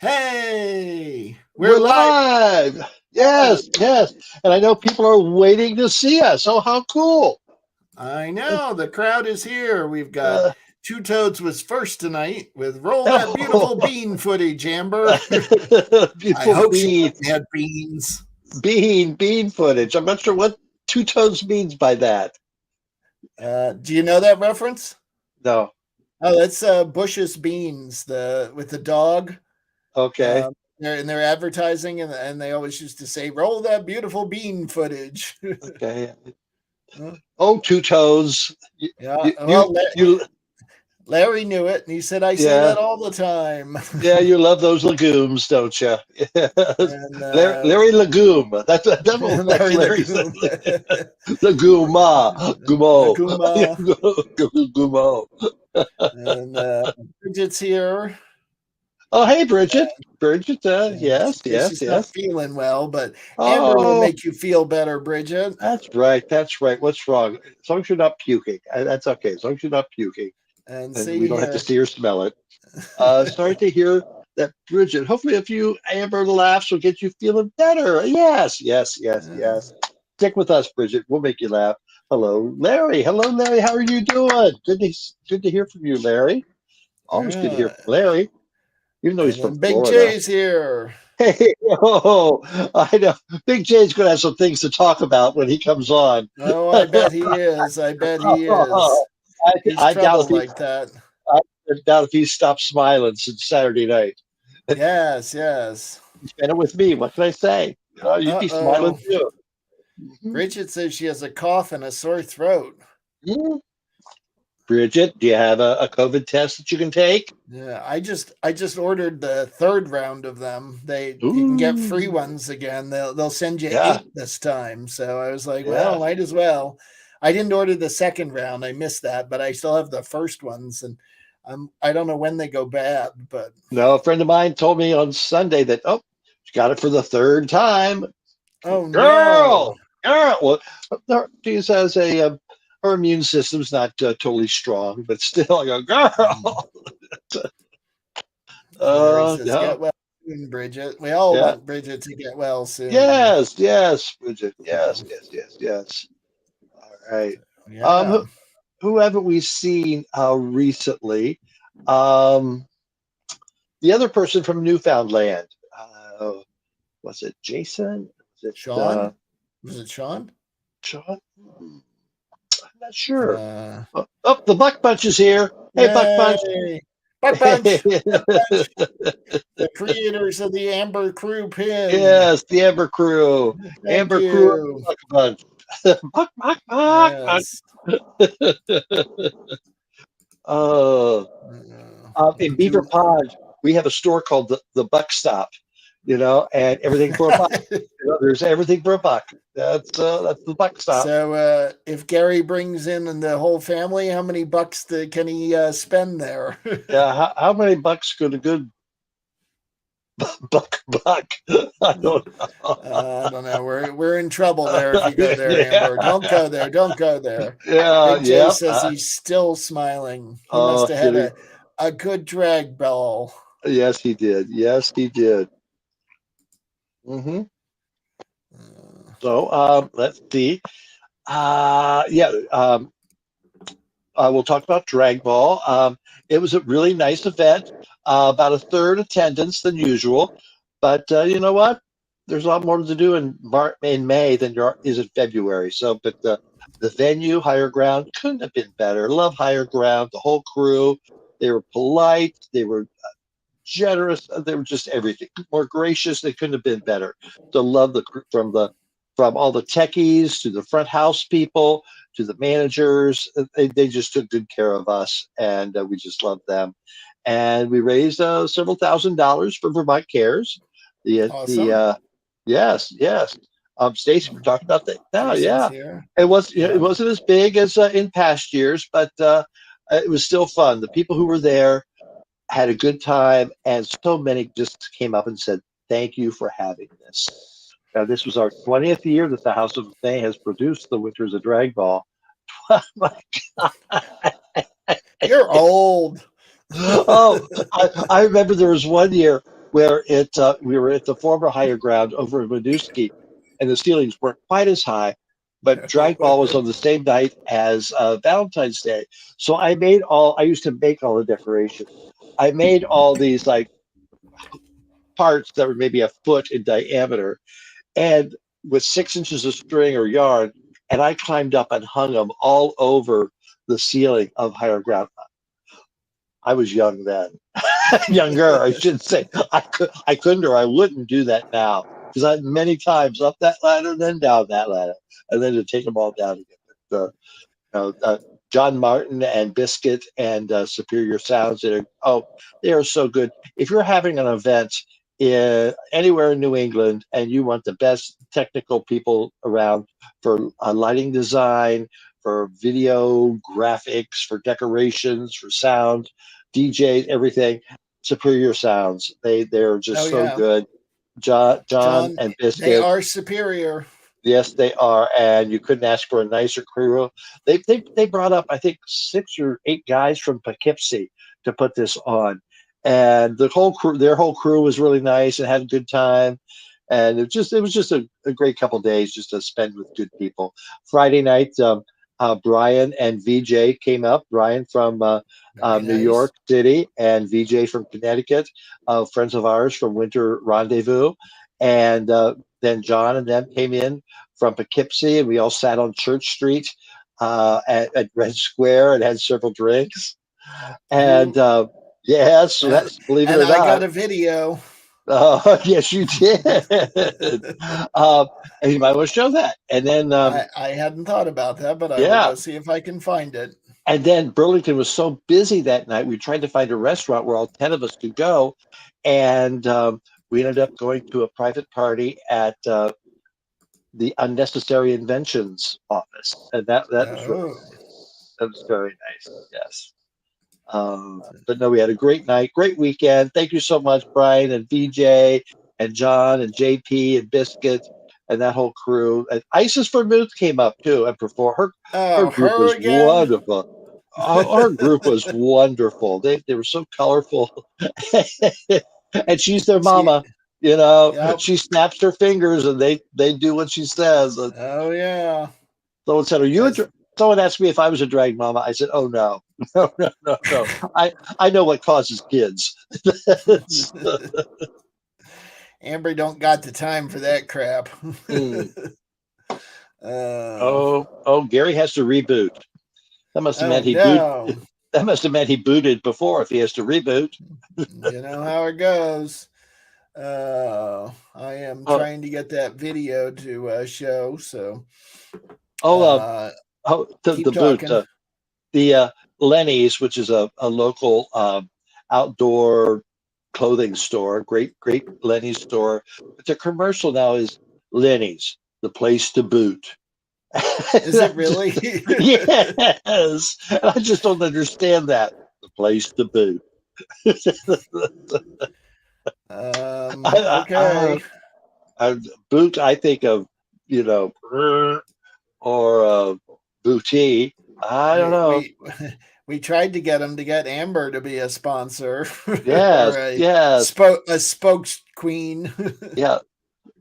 Hey, we're We're live. live. Yes, yes. And I know people are waiting to see us. Oh, how cool. I know the crowd is here. We've got Uh, Two Toads was first tonight with Roll That Beautiful oh, Bean footage, Amber. I beautiful hope she had beans. bean footage. I'm not sure what two toes means by that. Do you know that reference? No. Oh, that's Bush's Beans, the with the dog. Okay. They're advertising, and they always used to say, "Roll that beautiful bean footage." Okay. Oh, two toes. You, Yeah. you, you, Well, you Larry knew it, and he said, "I say yeah, that all the time." yeah, you love those legumes, don't you? Yes. and Larry Legume. That's Larry Larry's Lagoon, Leguma. Gumo. Laguma, Gumo. and Bridget's here. Oh, hey, Bridget. Bridget, She yes, says yes, she's not yes. feeling well, but Amber will Oh, make you feel better, Bridget. that's right. That's right. What's wrong? As long as you're not puking, that's okay. As long as you're not puking, And and we see don't have to here. see or smell it. Sorry to hear that, Bridget. Hopefully, a few Amber laughs will get you feeling better. Yes, yes, yes, yes. Stick with us, Bridget. We'll make you laugh. Hello, Larry. Hello, Larry. How are you doing? Good to hear from you, Larry. Always good to hear Uh, from Larry, even though he's and from then Big Florida. J's here. Hey, oh, I know. Big J's going to have some things to talk about when he comes on. Oh, I bet he is. I bet he is. He's I doubt trouble if he, like that. I doubt if he stopped smiling since Saturday night. Yes, yes. He's been it with me. What can I say? You'd be smiling Uh-oh. too. Mhm. Bridget says she has a cough and a sore throat. Mhm. Bridget, do you have a COVID test that you can take? Yeah, I just ordered the third round of them. You can get free Ooh, ones again. They'll send you yeah, 8 this time. So I was like, yeah. well, might as well. I didn't order the second round. I missed that, but I still have the first ones, and I don't know when they go bad, but No, a friend of mine told me on Sunday that, oh, she got it for the third time. oh no. Girl, girl. Well, she says her immune system's not totally strong, but still, I go, girl. Larry says, Yeah, get well soon, Bridget. We all yeah, want Bridget to get well soon. yes, yes, Bridget, yes, yes, yes, yes. All right. Um, Yeah. who haven't we seen recently? Um, the other person from Newfoundland. Uh, was it Jason? Was it Sean? Was it Sean? John? I'm not sure. Uh, The Buck Punch is here. Hey, Buck Punch. Yay! Buck Punch! Buck Punch! The creators of the Amber Crew pin. Yes, the Amber Crew. Thank Amber Crew and you. Buck Punch. Buck, Buck, Buck, Buck. Yes. uh, in Did Beaver you? Pond, we have a store called the Buck Stop, and everything for a buck. There's everything for a buck. That's the Buck Stop. So, if Gary brings in the whole family, how many bucks can he spend there? Yeah, how many bucks could a good buck? I don't know. I don't know. We're in trouble there if you go there, Amber. Yeah, Don't go there. Don't go there. yeah, Big J yeah. says he's still smiling. He must Oh, have had kidding. a good drag ball. Yes, he did. Yes, he did. Hmm. Uh, So let's see. Yeah, we'll talk about Drag Ball. It was a really nice event, about a third attendance than usual. But you know what? There's a lot more to do in May than there is in February. So, but the venue, Higher Ground, couldn't have been better. Love Higher Ground, the whole crew. They were polite. They were generous. They were just everything. More gracious. They couldn't have been better. So love from all the techies to the front house people to the managers. They just took good care of us, and we just loved them. And we raised several $1,000s for Vermont Cares. The awesome. yes, yes. Stacy, we're talking about that now. Jason's Yeah, here. it Yeah. wasn't as big as in past years, but it was still fun. The people who were there had a good time, and so many just came up and said, "Thank you for having this." Now, this was our 20th year that the House of May has produced the Winters of Drag Ball. My You're old. Oh, I remember there was one year. where we were at the former higher ground over in Winooski, and the ceilings weren't quite as high, but drag ball was on the same night as Valentine's Day. So I used to make all the decorations. I made all these like parts that were maybe a foot in diameter, and with 6 inches of string or yarn, and I climbed up and hung them all over the ceiling of higher ground. I was young then, younger, I should say. I couldn't, or I wouldn't do that now, because I many times up that ladder, then down that ladder, and then to take them all down again. But, John Martin and Biscuit and Superior Sounds. They are so good. If you're having an event anywhere in New England and you want the best technical people around for lighting design, for video graphics, for decorations, for sound, DJs, everything, Superior Sounds. They're Oh just so yeah, good. John John, and they Biscuit. are superior. Yes, they are, and you couldn't ask for a nicer crew. They brought up, I think, 6 or 8 guys from Poughkeepsie to put this on, and their whole crew was really nice and had a good time, and it was just a great couple days just to spend with good people. Friday night, Brian and VJ came up. Brian from Very New nice. York City and VJ from Connecticut, friends of ours from Winter Rendezvous, and then John and them came in from Poughkeepsie, and we all sat on Church Street at Red Square and had several drinks. And Ooh. yeah, so that's, believe it And or I not. got a video. Yes, you did. um, and you might want to show that. And then, I hadn't thought about that, but I will yeah. go see if I can find it. And then Burlington was so busy that night, we tried to find a restaurant where all 10 of us could go. And we ended up going to a private party at the Unnecessary Inventions office, and that was really Oh, nice. That was very nice. Yes. But no, we had a great night, great weekend. Thank you so much, Brian and VJ and John and JP and Biscuit and that whole crew. And Isis Vermouth came up too and performed. Her oh, group her was again. wonderful. Our group was wonderful. They were so colorful, and she's their She, mama. You know, yep. she snaps her fingers and they do what she says. Oh yeah. Someone said, "Are you a?" That's Someone asked me if I was a drag mama. I said, "Oh no, no, no, no, no. I know what causes kids." Amber don't got the time for that crap. Mm. uh, Oh, Gary has to reboot. That must have oh meant he boot. no. That must have meant he booted before. If he has to reboot. You know how it goes. I am Oh, trying to get that video to show. So oh, uh, the keep boot. talking. The Lenny's, which is a local outdoor clothing store, great Lenny's store. But the commercial now is Lenny's, the place to boot. Is it really? Yes, and I just don't understand that. The place to boot. I, I, Okay. boot. I think of you know, or booty. I don't We know. we we tried to get him to get Amber to be a sponsor Yes, or yes, a spokes queen. yeah.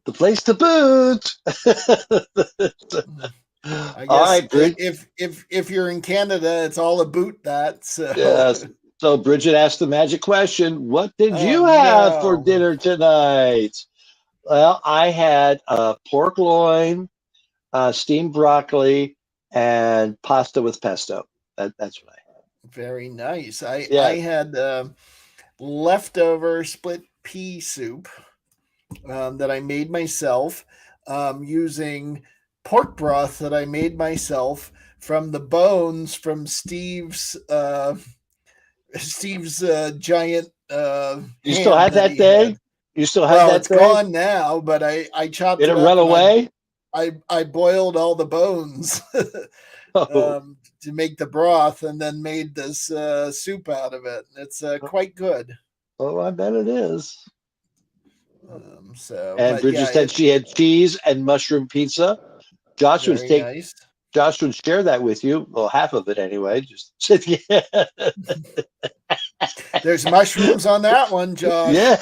The place to boot. I All guess right, Bridget. if you're in Canada, it's all about that. So, Yes. So Bridget asked the magic question: what did oh you have for no, dinner tonight? Well, I had pork loin, steamed broccoli, and pasta with pesto. That's what I had. very nice. I Yeah. had leftover split pea soup that I made myself using pork broth that I made myself from the bones from Steve's giant You still ham had that that he had. thing? You still had Well, that it's thing? gone now, but I chopped Did it it run up and away? I boiled all the bones Oh, to make the broth, and then made this soup out of it. It's quite good. oh, I bet it is. And But Bridget yeah, said she had cheese and mushroom pizza. Josh was very take nice. Josh would share that with you. Well, half of it anyway. Just said, yeah. There's mushrooms on that one, Josh. Yeah.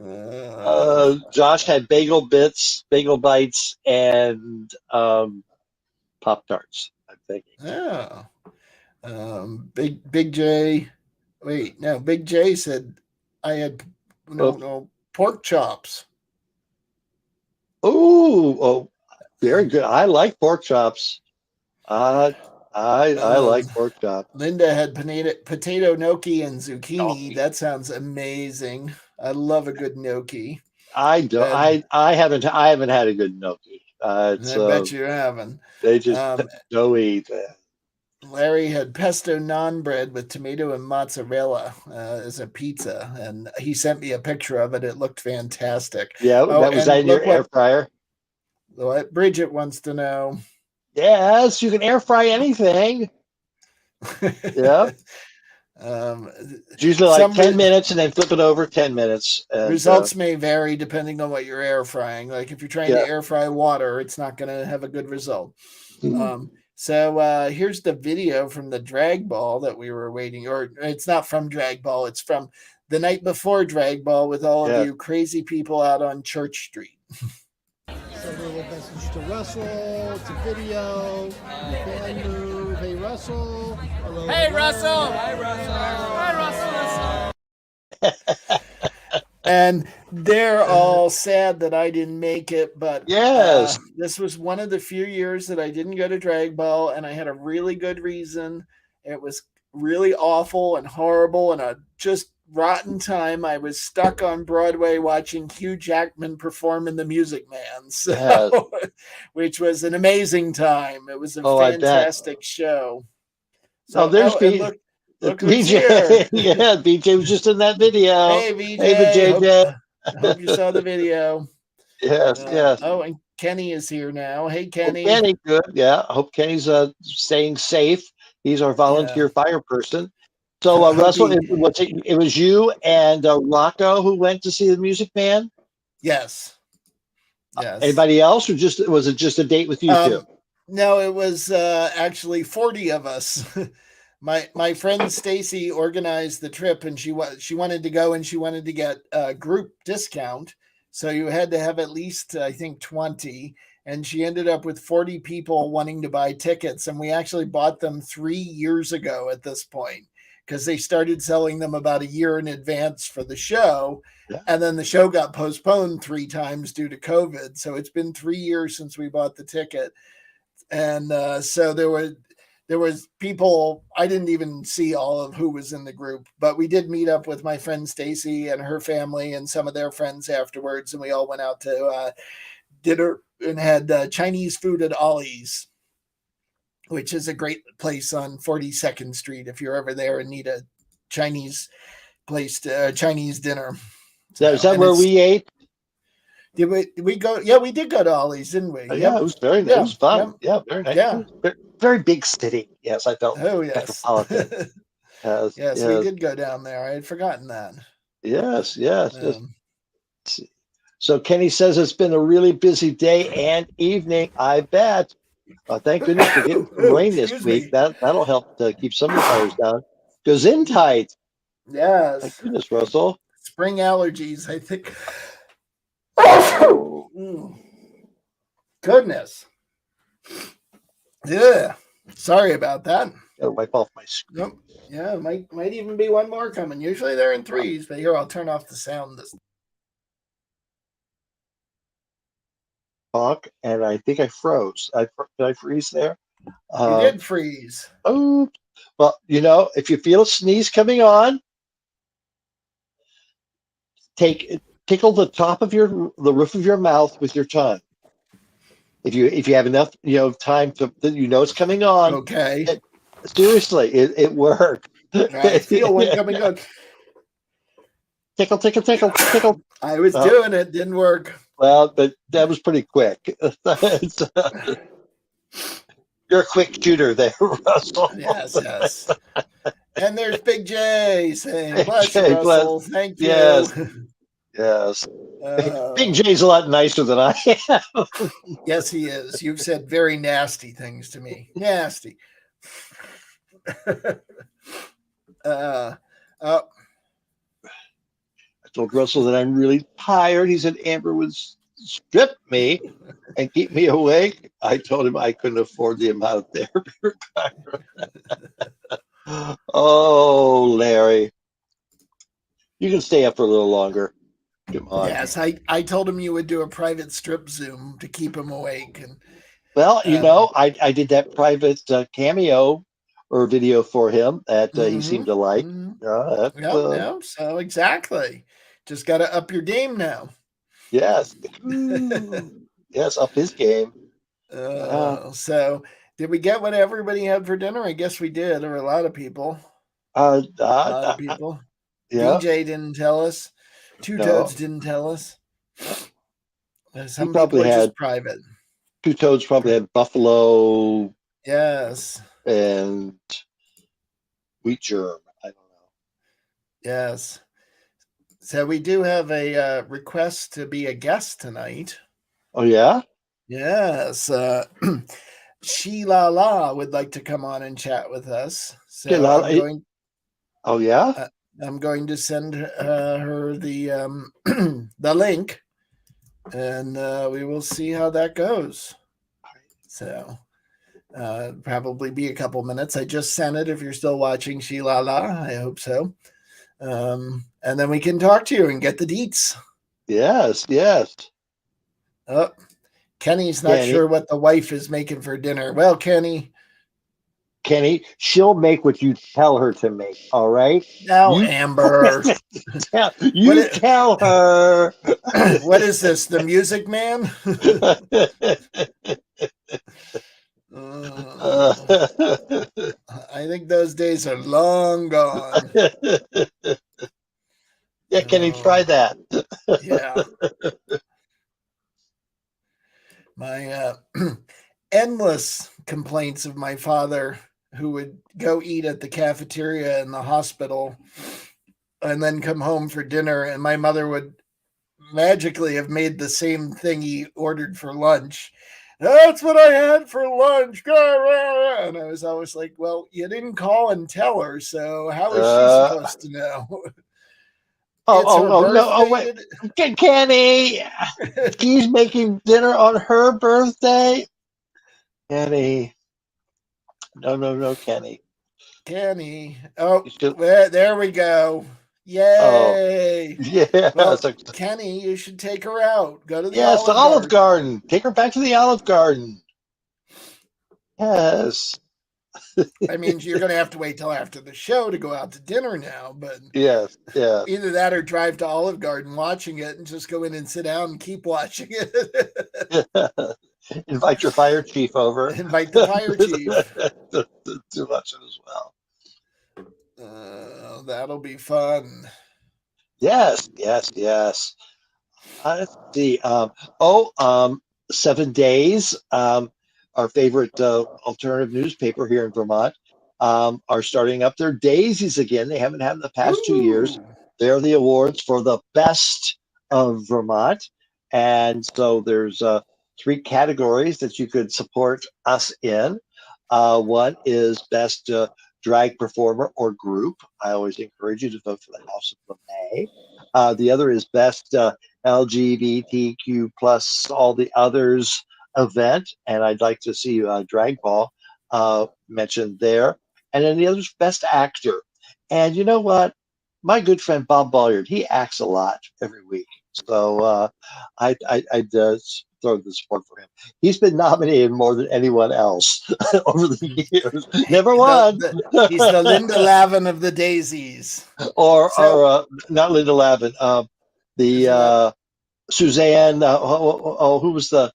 Uh, Josh had bagel bits, bagel bites, and Pop Tarts, I'm thinking. yeah. Big J. Wait, no. Big J said I had Oh, no pork chops. oh, very good. I like pork chops. I I like Um, pork chops. Linda had potato gnocchi and zucchini. Gnocchi. That sounds amazing. I love a good gnocchi. I don't. And I haven't had a good gnocchi. It's I bet you haven't. they just Um, doughy. Larry had pesto naan bread with tomato and mozzarella as a pizza, and he sent me a picture of it. It looked fantastic. Yeah, Oh, that was that and in your look air fryer. what Bridget wants to know. Yes, you can air fry anything. Yeah, um, it's usually like some 10 minutes, and then flip it over 10 minutes, and results may vary depending on what you're air frying. Like if you're trying yeah. to air fry water, it's not going to have a good result. Mhm. So here's the video from the drag ball that we were waiting, or it's not from drag ball, it's from the night before drag ball with all of Yeah. you crazy people out on Church Street. So a little message to Russell. It's a video. Your fan move. Hey Russell. Hello. Hey Russell. Hi Russell. Hi Russell. And they're all sad that I didn't make it, but Yes. this was one of the few years that I didn't go to drag ball, and I had a really good reason. It was really awful and horrible and a just rotten time. I was stuck on Broadway watching Hugh Jackman perform in The Music Man, so, Yes. which was an amazing time. It was a Oh, I bet. fantastic show. Oh, So, there's and B. look who's here. BJ. Yeah, BJ was just in that video. Hey, Hey, VJ. JJ. Hope you saw the video. Yes, yes. Oh, and Kenny is here now. Hey, Oh, Kenny. Kenny, good. Yeah, I hope Kenny's staying safe. He's our volunteer fire person. So, Russell, it was you and Rocco who went to see the Music Man? Yes. Yes. Anybody else, or was it just a date with you two? No, it was actually 40 of us. My friend Stacy organized the trip, and she wanted to go, and she wanted to get a group discount. So you had to have at least, I think, 20. And she ended up with 40 people wanting to buy tickets. And we actually bought them 3 years ago at this point, because they started selling them about a year in advance for the show. Yeah. And then the show got postponed 3 times due to COVID. So it's been 3 years since we bought the ticket. And so there was people. I didn't even see all of who was in the group, but we did meet up with my friend Stacy and her family and some of their friends afterwards, and we all went out to dinner and had Chinese food at Ollie's, which is a great place on 42nd Street if you're ever there and need a Chinese place to Chinese dinner. So, is that where we ate? Did we go? Yeah, we did go to Ollie's, didn't we? Yeah, it was very nice. It was fun. Yeah, very nice. Yeah. Very big city. Yes, I felt metropolitan. Yes, we did go down there. I had forgotten that. Yes. So Kenny says it's been a really busy day and evening. I bet. Thank goodness for getting some rain this week. That'll help to keep some of the fires down. Goes in tight. Yes. Thank goodness, Russell. Spring allergies, I think. Goodness. Yeah. Sorry about that. Gotta wipe off my screen. Nope. Yeah, might even be one more coming. Usually they're in 3s, but here I'll turn off the sound this. Talk, and I think I froze. Did I freeze there? You did freeze. Oh, well, if you feel a sneeze coming on, tickle the top of the roof of your mouth with your tongue. If you have enough time to it's coming on. Okay. Seriously, it worked. I feel one coming on. Tickle, tickle, tickle, tickle. I was doing it, didn't work. Well, but that was pretty quick. You're a quick shooter there, Russell. Yes. And there's Big J saying, bless you, Russell. Thank you. Yes. Big J's a lot nicer than I am. Yes, he is. You've said very nasty things to me. Nasty. Oh, I told Russell that I'm really tired. He said Amber would strip me and keep me awake. I told him I couldn't afford the amount of therapy required. Oh, Larry, you can stay up for a little longer. Come on. yes, I told him you would do a private strip Zoom to keep him awake. And Well, I did that private cameo or video for him that he seemed to like. Yep, yep. So exactly. Just got to up your game now. Yes. Yes, up his game. So did we get what everybody had for dinner? I guess we did, or a lot of people. Uh, A uh, lot uh, of people. yeah, DJ didn't tell us. Two no. Toads didn't tell us. He Some people probably are had just private. Two Toads probably had buffalo Yes. and wheat germ. I don't know. Yes. So we do have a request to be a guest tonight. Oh yeah? Yes. Sheila La would like to come on and chat with us. Okay, So oh yeah? I'm going to send her the the link, and we will see how that goes. So probably be a couple minutes. I just sent it. If you're still watching, Sheila La, I hope so. And then we can talk to you and get the deets. Yes, yes. Oh, Kenny's not Kenny, sure what the wife is making for dinner. Well, Kenny. she'll make what you tell her to make, all right? Now, You Amber. tell her. What is this? The Music Man? I think those days are long gone. Yeah, Kenny, try that. Yeah. My endless complaints of my father, who would go eat at the cafeteria in the hospital and then come home for dinner, and my mother would magically have made the same thing he ordered for lunch. That's what I had for lunch. And I was always like, well, you didn't call and tell her, so how is she supposed to know? No, wait. Kenny, she's making dinner on her birthday? Kenny. No, Kenny. Kenny. Oh, there we go. Yay. Oh, yeah. Well, Kenny, you should take her out. Go to the Olive Garden. Take her back to the Olive Garden. Yes. I mean, you're going to have to wait till after the show to go out to dinner now, but yes. Either that or drive to Olive Garden watching it and just go in and sit down and keep watching it. Invite your fire chief over. Invite the fire chief. To watch it as well. That'll be fun. Yes. Let's see. 7 Days, our favorite alternative newspaper here in Vermont, are starting up their daisies again. They haven't had them the past 2 years. They're the awards for the best of Vermont. And so there's 3 categories that you could support us in. One is best drag performer or group. I always encourage you to vote for the House of LeMay. The other is best LGBTQ plus all the others event, and I'd like to see Drag Ball mentioned there. And then the other is best actor. And you know what? My good friend Bob Bolliard, he acts a lot every week. So I'd throw the support for him. He's been nominated more than anyone else over the years. Never won. He's the Linda Lavin of the daisies. Or not Linda Lavin. The Suzanne. Who was the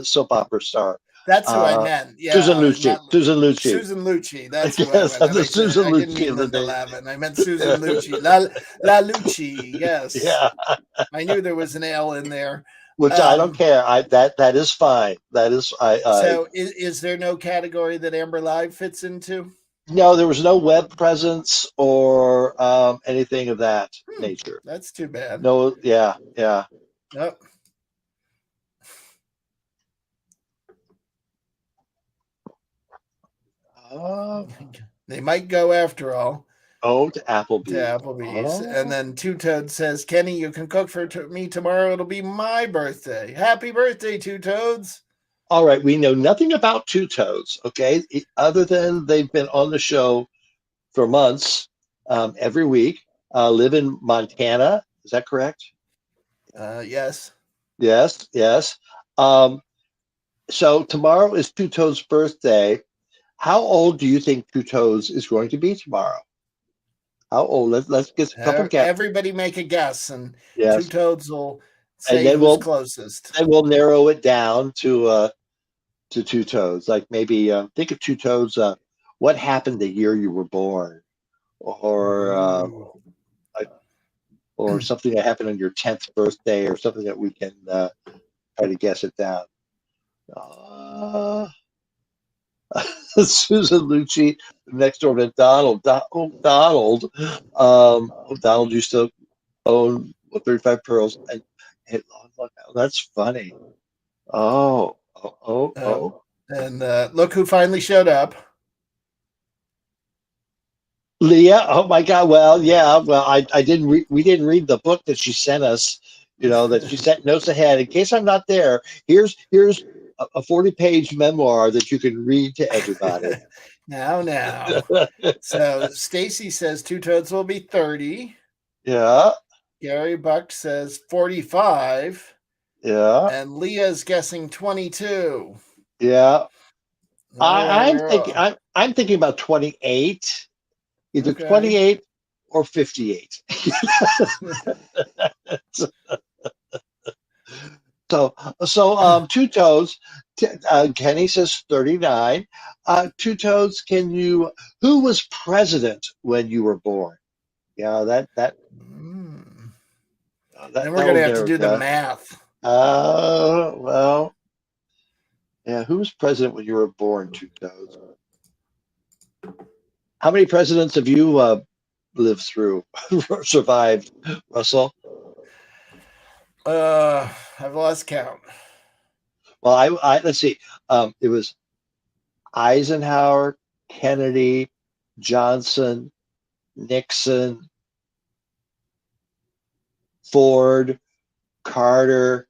soap opera star? That's who I meant. Yeah, Susan Lucci. Susan Lucci. That's who I meant. Susan I didn't Lucci mean Linda Lavin. I meant Susan Lucci. La Lucci. Yes. Yeah. I knew there was an L in there. Which I don't care. That is fine. That is So is there no category that Amber Live fits into? No, there was no web presence or anything of that nature. That's too bad. No, yeah. Nope. They might go after all Oh, to to Applebee's. Applebee's. And Oh. then Two Toad says, Kenny, you can cook for me tomorrow. It'll be my birthday. Happy birthday, Two Toads. All right, we know nothing about Two Toes, okay? Other than they've been on the show for months, every week. Live in Montana. Is that correct? Yes. Yes, yes. Um, so tomorrow is Two Toes' birthday. How old do you think Two Toes is going to be tomorrow? How old? Let's get a couple guesses. Everybody make a guess, and Two Yes, Toads will and say who's closest. then we'll narrow it down to Two Toes. Like maybe think of Two Toes. What happened the year you were born, or Ooh. like, or something that happened on your 10th birthday, or something that we can try to guess it down. Uh, Susan Lucci, next door to Donald. Donald. Donald used to own 35 Pearls, and that's funny. Oh, oh, oh, oh. And look who finally showed up. Leah. Oh my God. Well, yeah. Well, I didn't read. We didn't read the book that she sent us. You know that she sent notes ahead in case I'm not there. Here's a 40-page memoir that you can read to everybody. Now. So Stacy says Two Toads will be 30. Yeah. Gary Buck says 45. Yeah. And Leah's guessing 22. Yeah. Oh, I'm thinking about 28. Either okay. 28 or 58. So Two Toes, Kenny says 39. Two Toes, who was president when you were born? Yeah, that Then we're that'll going to have to narrow do it the down. math. Well, yeah, who was president when you were born, Two Toes? How many presidents have you lived through, survived, Russell? I've lost count. Well, I let's see. It was Eisenhower, Kennedy, Johnson, Nixon, Ford, Carter,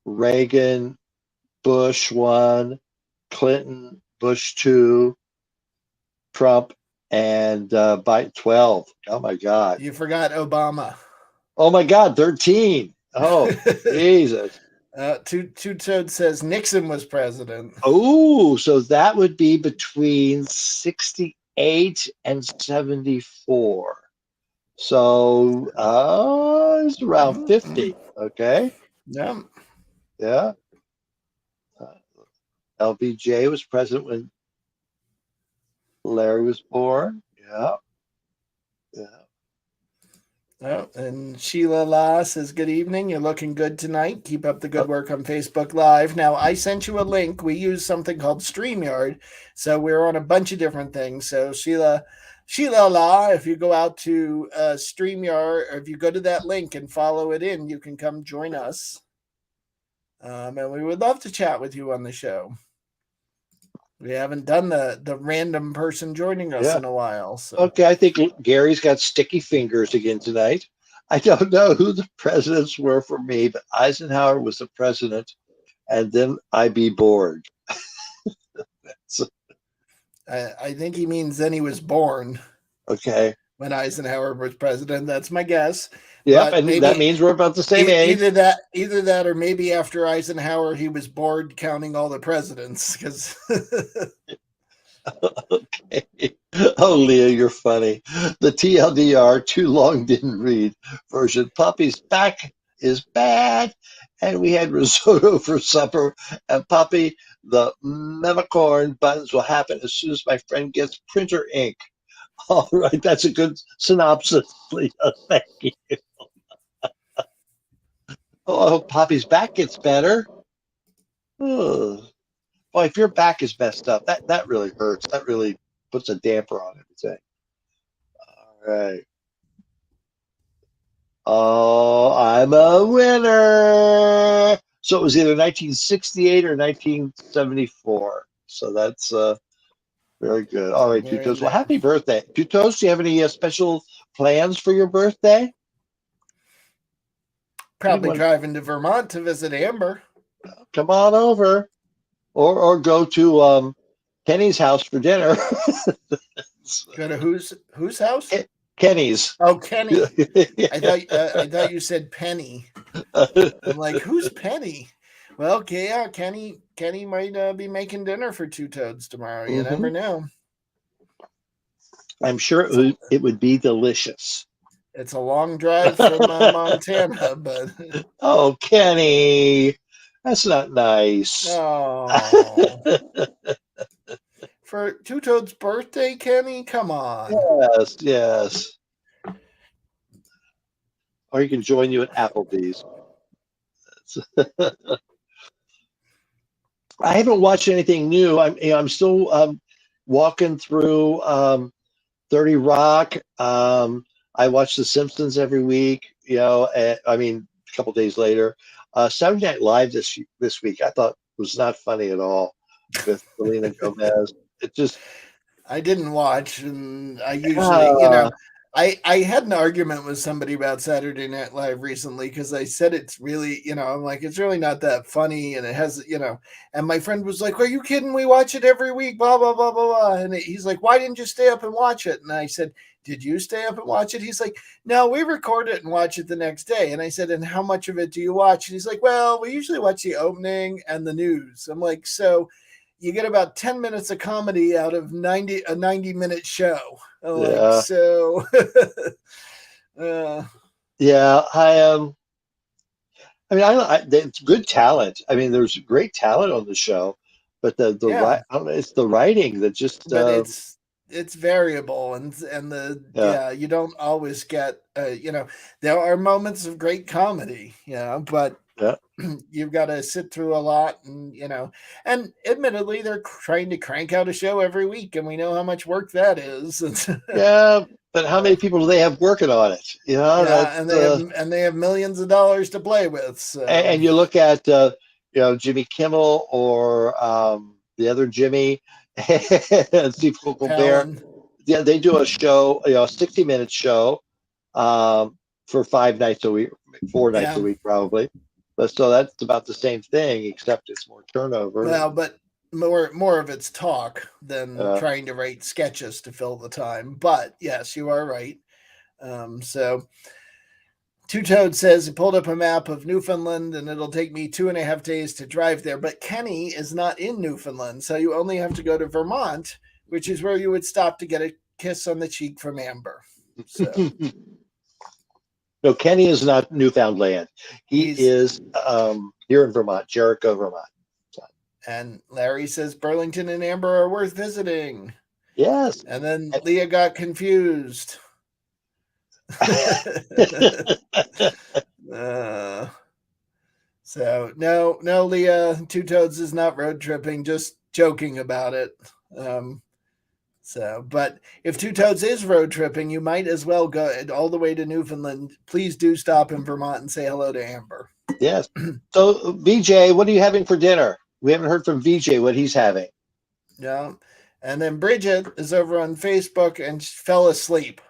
Reagan, Bush 1, Clinton, Bush 2, Trump, and Biden 12. Oh my God. You forgot Obama. Oh my God, 13. Oh, Jesus. Two Toad says Nixon was president. Oh, so that would be between 68 and 74. So it's around 50. Okay. Yeah. Yeah. LBJ was president when Larry was born. Yeah. Yeah. Oh, and Sheila La says, good evening. You're looking good tonight. Keep up the good work on Facebook Live. Now, I sent you a link. We use something called StreamYard. So we're on a bunch of different things. So Sheila La, if you go out to StreamYard, or if you go to that link and follow it in, you can come join us. And we would love to chat with you on the show. We haven't done the random person joining us in a while. So. Okay, I think Gary's got sticky fingers again tonight. I don't know who the presidents were for me, but Eisenhower was the president, and then I'd be bored. I think he means then he was born. Okay. When Eisenhower was president, that's my guess. Yep, and maybe, that means we're about the same age. Either that, or maybe after Eisenhower, he was bored counting all the presidents. Because okay. Oh, Leah, you're funny. The TLDR, too long didn't read version. Poppy's back is bad, and we had risotto for supper. And Poppy, the memicorn buttons will happen as soon as my friend gets printer ink. All right, that's a good synopsis, Leah. Thank you. Oh, I hope Poppy's back gets better. Oh. Well, if your back is messed up, that really hurts. That really puts a damper on everything. All right. Oh, I'm a winner. So it was either 1968 or 1974. So that's Very good. All right, Two Very Toes. Well, nice. happy birthday. Two Toes, do you have any special plans for your birthday? Probably Anyone? driving to Vermont to visit Amber. Come on over. Or go to Kenny's house for dinner. Go to whose house? Kenny's. Oh, Kenny. I thought you said Penny. I'm like, who's Penny? Well, okay, yeah, Kenny might be making dinner for Two Toads tomorrow. You Mhm. never know. I'm sure it would be delicious. It's a long drive from Montana, but Oh, Kenny, that's not nice. oh, for Two Toads' birthday, Kenny, come on. Yes, yes. Or he can join you at Applebee's. I haven't watched anything new. I'm still walking through 30 Rock. I watch The Simpsons every week. I mean, a couple days later. Saturday Night Live this week I thought was not funny at all with Selena Gomez. It just I didn't watch, and I usually, I had an argument with somebody about Saturday Night Live recently because I said it's really, I'm like, it's really not that funny, and it has, and my friend was like, "Are you kidding? We watch it every week, blah blah blah blah blah." And he's like, "Why didn't you stay up and watch it?" And I said, "Did you stay up and watch it?" He's like, "No, we record it and watch it the next day." And I said, "And how much of it do you watch?" And he's like, "Well, we usually watch the opening and the news." I'm like, "So you get about 10 minutes of comedy out of a 90-minute show." Like, so yeah, I mean, it's good talent. I mean, there's great talent on the show, but yeah, I don't know, it's the writing that just but it's variable, and yeah. you don't always get there are moments of great comedy, but Yeah. you've got to sit through a lot, and admittedly they're trying to crank out a show every week, and we know how much work that is. Yeah, but how many people do they have working on it? Yeah, That's and they have millions of dollars to play with. So and you look at Jimmy Kimmel or the other Jimmy and Steve Colbert. Palin, Yeah, they do a show, a 60-minute show for 5 nights a week, 4 nights yeah. a week probably. But so that's about the same thing, except it's more turnover. Well, but more of it's talk than Uh, trying to write sketches to fill the time. But yes, you are right. So Two Toad says he pulled up a map of Newfoundland and it'll take me 2.5 days to drive there. But Kenny is not in Newfoundland, so you only have to go to Vermont, which is where you would stop to get a kiss on the cheek from Amber. So no, Kenny is not Newfoundland. He he's is here in Vermont, Jericho, Vermont. and Larry says Burlington and Amber are worth visiting. Yes. And then Leah got confused. So no, Leah, Two Toads is not road tripping, just joking about it. But if Two Toads is road tripping, you might as well go all the way to Newfoundland. Please do stop in Vermont and say hello to Amber. Yes. So VJ, what are you having for dinner? We haven't heard from VJ what he's having. Yeah. And then Bridget is over on Facebook and fell asleep.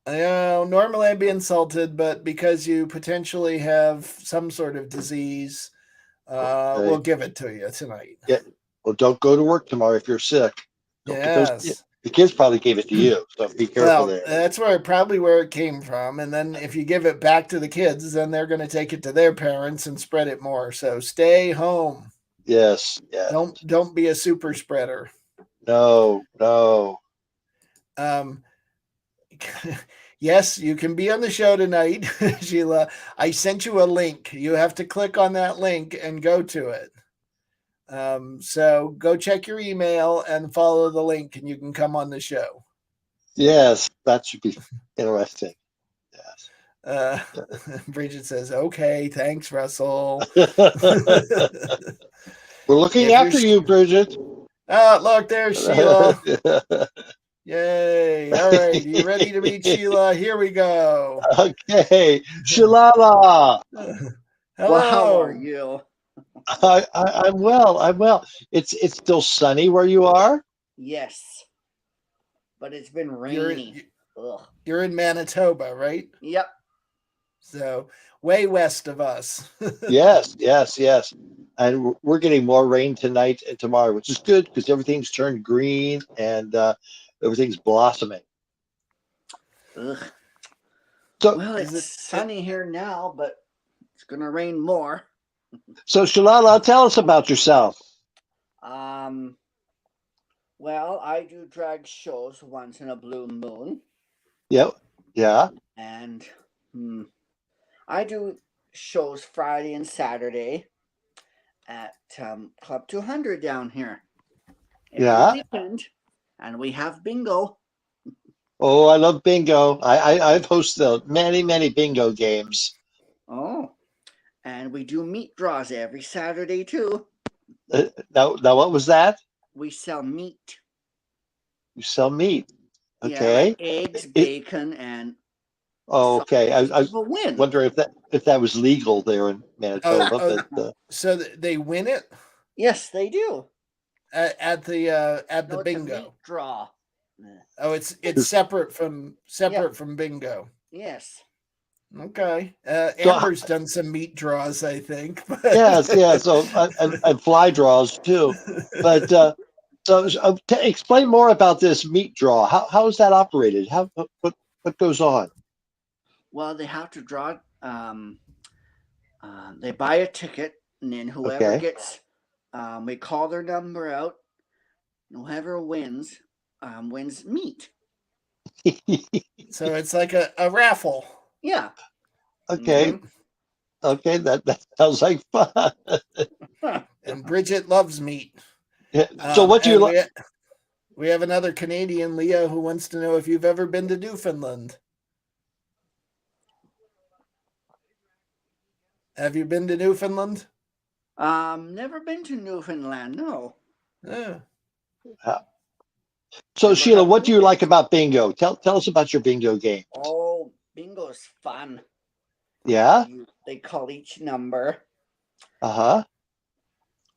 Normally I'd be insulted, but because you potentially have some sort of disease, we'll give it to you tonight. Yeah. Well, don't go to work tomorrow if you're sick. Yes. The kids probably gave it to you, so be careful there. That's probably where it came from. And then if you give it back to the kids, then they're going to take it to their parents and spread it more. So stay home. Yes. Yeah. Don't be a super spreader. No. Yes, you can be on the show tonight, Sheila. I sent you a link. You have to click on that link and go to it. So go check your email and follow the link, and you can come on the show. Yes, that should be interesting. Yes. Bridget says, "Okay, thanks, Russell." We're looking after you, Bridget. Look, there's Sheila. Yay. All right. You ready to meet Sheila? Here we go. Okay. Shalala. Hello. Well, how are you? I'm well. I'm well. It's still sunny where you are. Yes, but it's been You're rainy. Ugh. you're in Manitoba, right? Yep. So way west of us. Yes, yes, yes. And we're getting more rain tonight and tomorrow, which is good because everything's turned green and everything's blossoming. Ugh. So, Well, Is it's it? sunny here now, but it's gonna rain more. so Shalala, tell us about yourself. Um. Well, I do drag shows once in a blue moon, Yep. Yeah. and I do shows Friday and Saturday at Club 200 down here every Yeah. weekend, and we have bingo. Oh, I love bingo. I've hosted many bingo games. Oh, and we do meat draws every Saturday too. Now, what was that? We sell meat. You sell meat. Yeah, like Okay. eggs, It, bacon, and oh, okay. I, sausage. I was People win. wondering if that was legal there in Oh, Manitoba, oh, but so they win it Yes, they do. at the No, it's a meat bingo. draw. Oh, it's separate from Yeah. bingo. Yes. Okay. so Amber's done some meat draws, I think. yes, yeah. So and fly draws too, but explain more about this meat draw. How is that operated? What goes on? Well, they have to draw. They buy a ticket, and then whoever Okay. gets, we call their number out. Whoever wins, wins meat. So it's like a raffle. Yeah. Okay. Okay. That sounds like fun. And Bridget loves meat. So what do you And like? we have another Canadian, Leah, who wants to know if you've ever been to Newfoundland. Have you been to Newfoundland? Never been to Newfoundland. No. Yeah. So Never Sheila, have what do you been. like about bingo? Tell us about your bingo game. Oh, bingo's fun. Yeah. They call each number. Uh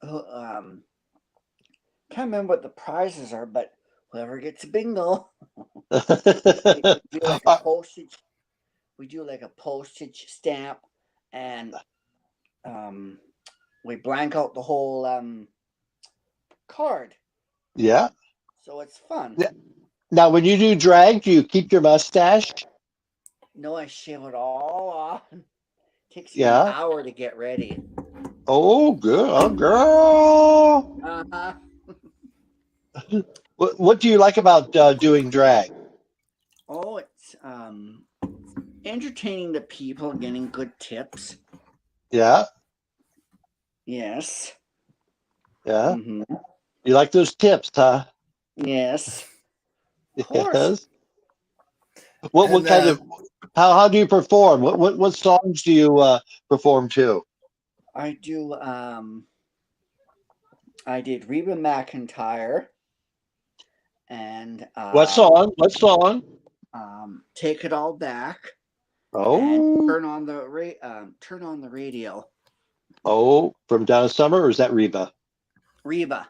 Can't remember what the prizes are, but whoever gets a bingo, we huh. do like a postage. We do like a postage stamp, and we blank out the whole card, Yeah. so it's fun. Yeah. Now, when you do drag, do you keep your mustache? No, I shave it all off. Takes me an Yeah. hour to get ready. Oh, good, oh, girl. Uh-huh. What do you like about doing drag? Oh, it's entertaining the people, getting good tips. Yeah. Yes. Yeah. Mm-hmm. You like those tips, huh? Yes. Of course. Yes. What And, kind of how do you perform? What songs do you perform to? I do. I did Reba McEntire and What song? What song? Take It All Back and Oh, Turn on the Radio. oh, from Donna Summer, or is that Reba? Reba.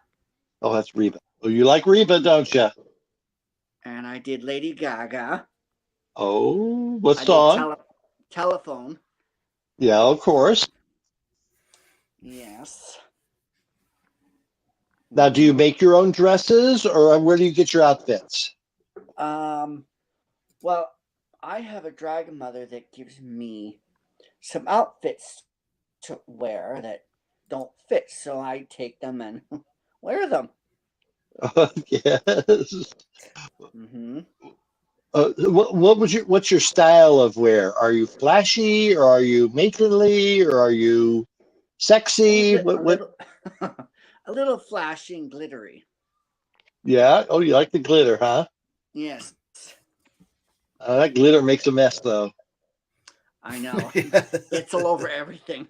Oh, that's Reba. Oh, you like Reba, don't you? And I did Lady Gaga. Oh, what I song? did Telephone. Yeah, of course. Yes. Now, do you make your own dresses, or where do you get your outfits? Well, I have a dragon mother that gives me some outfits to wear that don't fit, so I take them and wear them. Yes. Mm-hmm. What's your style of wear? Are you flashy, or are you matronly, or are you sexy? A little, a little flashy and glittery. Yeah. Oh, you like the glitter, huh? Yes, That glitter makes a mess, though. I know. It's all over everything.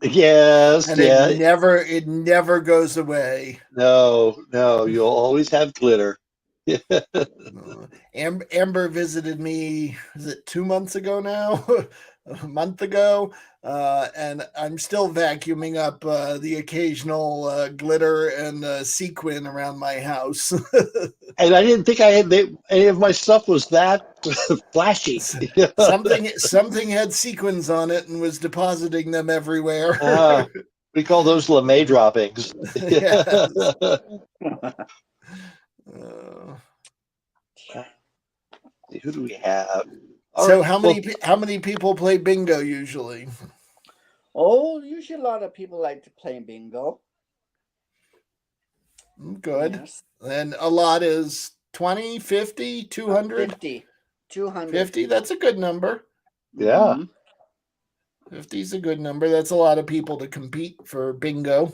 Yes. And Yeah. it never goes away. No. You'll always have glitter. Amber visited me, is it 2 months ago now? A month ago. And I'm still vacuuming up the occasional glitter and sequin around my house. And I didn't think any of my stuff was that flashy. Something had sequins on it and was depositing them everywhere. We call those LeMay droppings. Yes. Who do we have? So how many people play bingo usually? Oh, usually a lot of people like to play bingo. Good. Yes. And a lot is 20, 50, 200? 50. 200. 50, that's a good number. Yeah. 50 is a good number. That's a lot of people to compete for bingo.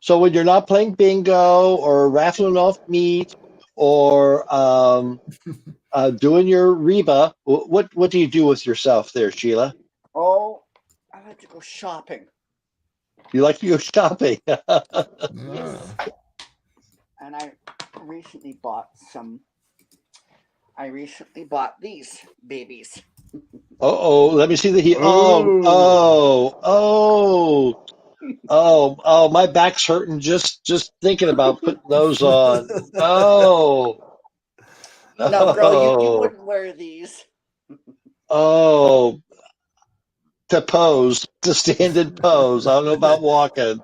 So when you're not playing bingo or raffling off meat or doing your Reba, what do you do with yourself there, Sheila? Oh, I like to go shopping. You like to go shopping? Yes. And I recently bought these babies. Let me see the heat. Oh, my back's hurting just thinking about putting those on. Oh, No, girl, you wouldn't wear these. Oh, to stand and pose. I don't know about walking.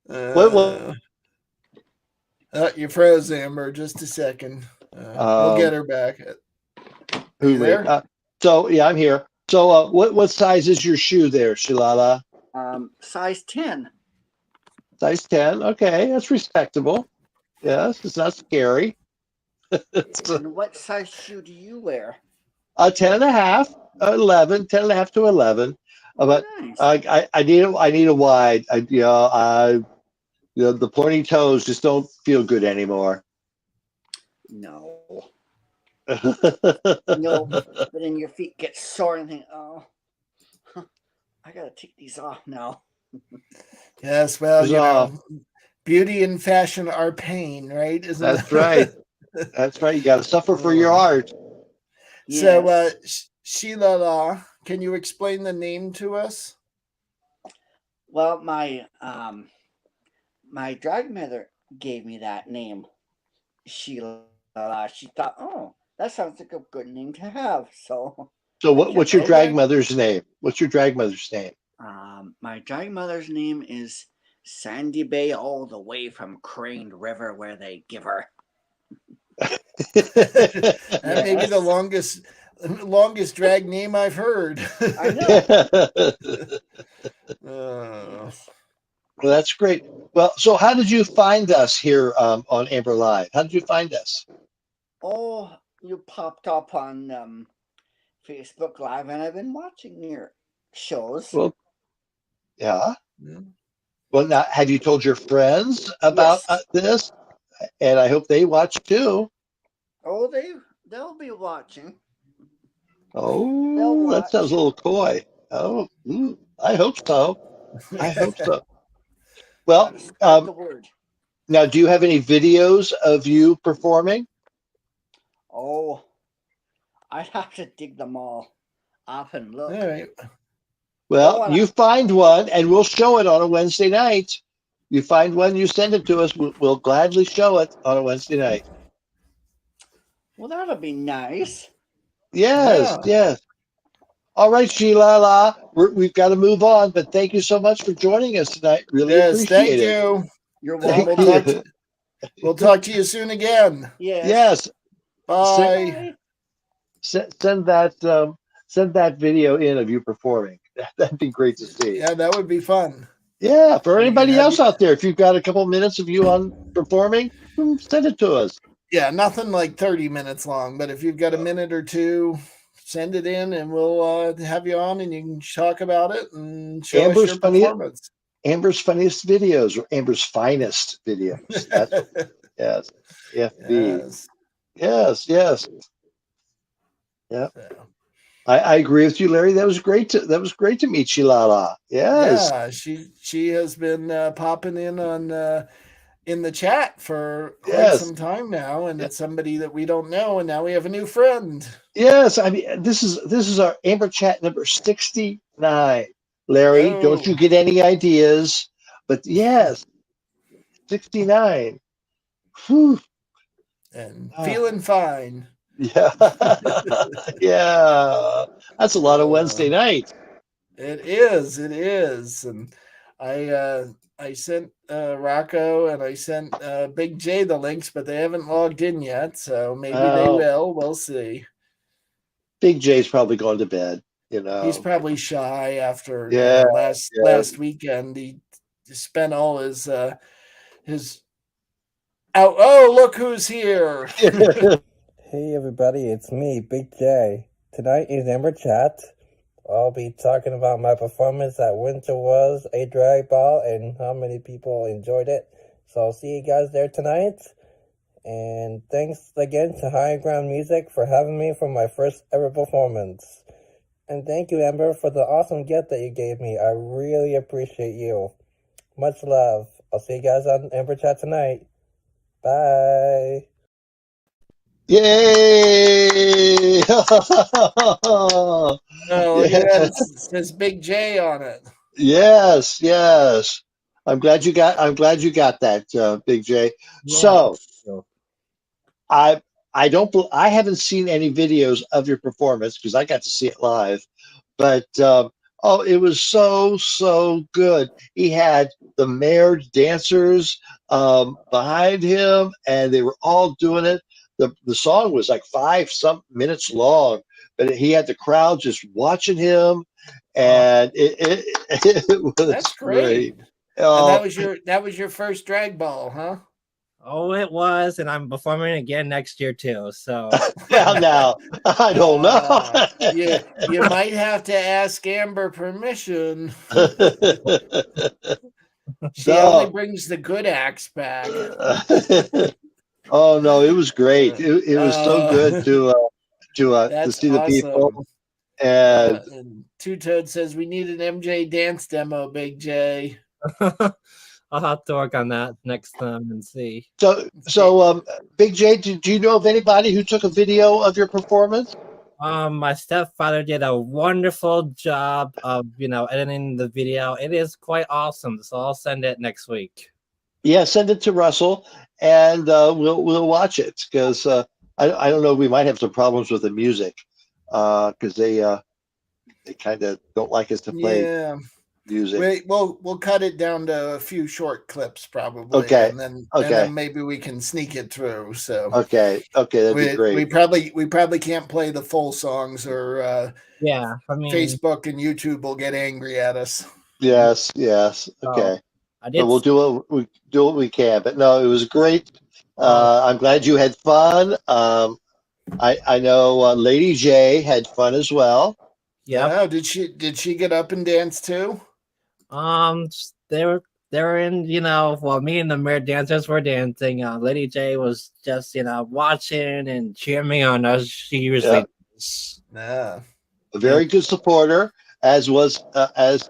What? You froze, Amber. Just a second. We'll get her back. Are you there? So yeah, I'm here. So what size is your shoe there, Shilala? Size 10. Size 10. Okay, that's respectable. Yes, it's not scary. And what size shoe do you wear? 10 and a half, 11, 10 and a half to 11. But Nice. I need a wide. The pointy toes just don't feel good anymore. No. No, but then your feet get sore and think, oh, I gotta take these off now. Yes, well, beauty and fashion are pain, right? That's right. That's right. You got to suffer for your art. Yes. So, Sheila, can you explain the name to us? Well, my drag mother gave me that name, Sheila. She thought, oh, that sounds like a good name to have. So what's your drag mother's name? What's your drag mother's name? My drag mother's name is Sandy Bay, all the way from Crane River, where they give her. That may be the longest drag name I've heard. I know. Well, that's great. Well, so how did you find us here on Amber Live? How did you find us? Oh, you popped up on Facebook Live, and I've been watching your shows. Well, yeah. Well, now, have you told your friends about this? And I hope they watch too. Oh, they'll be watching. Oh, that sounds a little coy. Oh, I hope so. I hope so. Well, now, do you have any videos of you performing? Oh, I'd have to dig them all up and look. All right. Well, you find one, and we'll show it on a Wednesday night. You find one, you send it to us. We'll gladly show it on a Wednesday night. Well, that'll be nice. Yes, yes. All right, Sheila, we've got to move on, but thank you so much for joining us tonight. Really appreciate it. Thank you. You're welcome. We'll talk to you soon again. Yes. Bye. Send that video in of you performing. That'd be great to see. Yeah, that would be fun. Yeah, for anybody else out there, if you've got a couple minutes of you on performing, send it to us. Yeah, nothing like 30 minutes long, but if you've got a minute or two, send it in and we'll have you on and you can talk about it and show us your performance. Amber's funniest videos or Amber's finest videos. That's yes. FB. Yes. Yeah. I agree with you, Larry. That was great to meet Shilala. Yes. Yeah, she has been popping in on in the chat for quite Yes. some time now, and it's somebody that we don't know, and now we have a new friend. Yes, I mean this is our Amber Chat number 69. Larry, don't you Oh. get any ideas? But yes, 69. Whew. And feeling fine. Yeah. Yeah. That's a lot of Wednesday nights. It is. And I sent Rocco and I sent Big J the links, but they haven't logged in yet, so maybe they Oh. will. We'll see. Big J's probably going to bed, you know. He's probably shy after Yeah, last weekend. He spent all his out. Oh, look who's here! Hey everybody, it's me, Big J. Tonight is Amber Chat. I'll be talking about my performance at Winter Was a Drag Ball and how many people enjoyed it. So I'll see you guys there tonight. And thanks again to High Ground Music for having me for my first ever performance. And thank you, Amber, for the awesome gift that you gave me. I really appreciate you. Much love. I'll see you guys on Amber Chat tonight. Bye. Yay! Oh, look at that. It says Big J on it. Yes, yes. I'm glad you got that, Big J. Yeah, So thank you. I haven't seen any videos of your performance because I got to see it live, but oh, it was so good. He had the mare dancers behind him, and they were all doing it. The song was like 5 minutes long, but he had the crowd just watching him, and it was That's great. And Oh, that was your first drag ball, huh? Oh, it was, and I'm performing again next year too. So well, now I don't know. You might have to ask Amber permission. She only brings the good acts back. Oh no, it was great. It was so good to see the people. And Two Toad says we need an MJ dance demo, Big J. I'll have to work on that next time and see. So, Big J, do you know of anybody who took a video of your performance? My stepfather did a wonderful job of editing the video. It is quite awesome. So I'll send it next week. Yeah, send it to Russell, and we'll watch it because I don't know, we might have some problems with the music because they kind of don't like us to play music. We'll cut it down to a few short clips probably. Okay. And then maybe we can sneak it through. So okay, that'd be great. We probably can't play the full songs or Facebook and YouTube will get angry at us. Yes. Okay. But we'll do what we can. But no, it was great. I'm glad you had fun. I know Lady J had fun as well. Yeah. Did she get up and dance too? They were in, me and the mere dancers were dancing. Lady J was just, watching and cheering me on as she usually does. Yeah. A very good supporter, as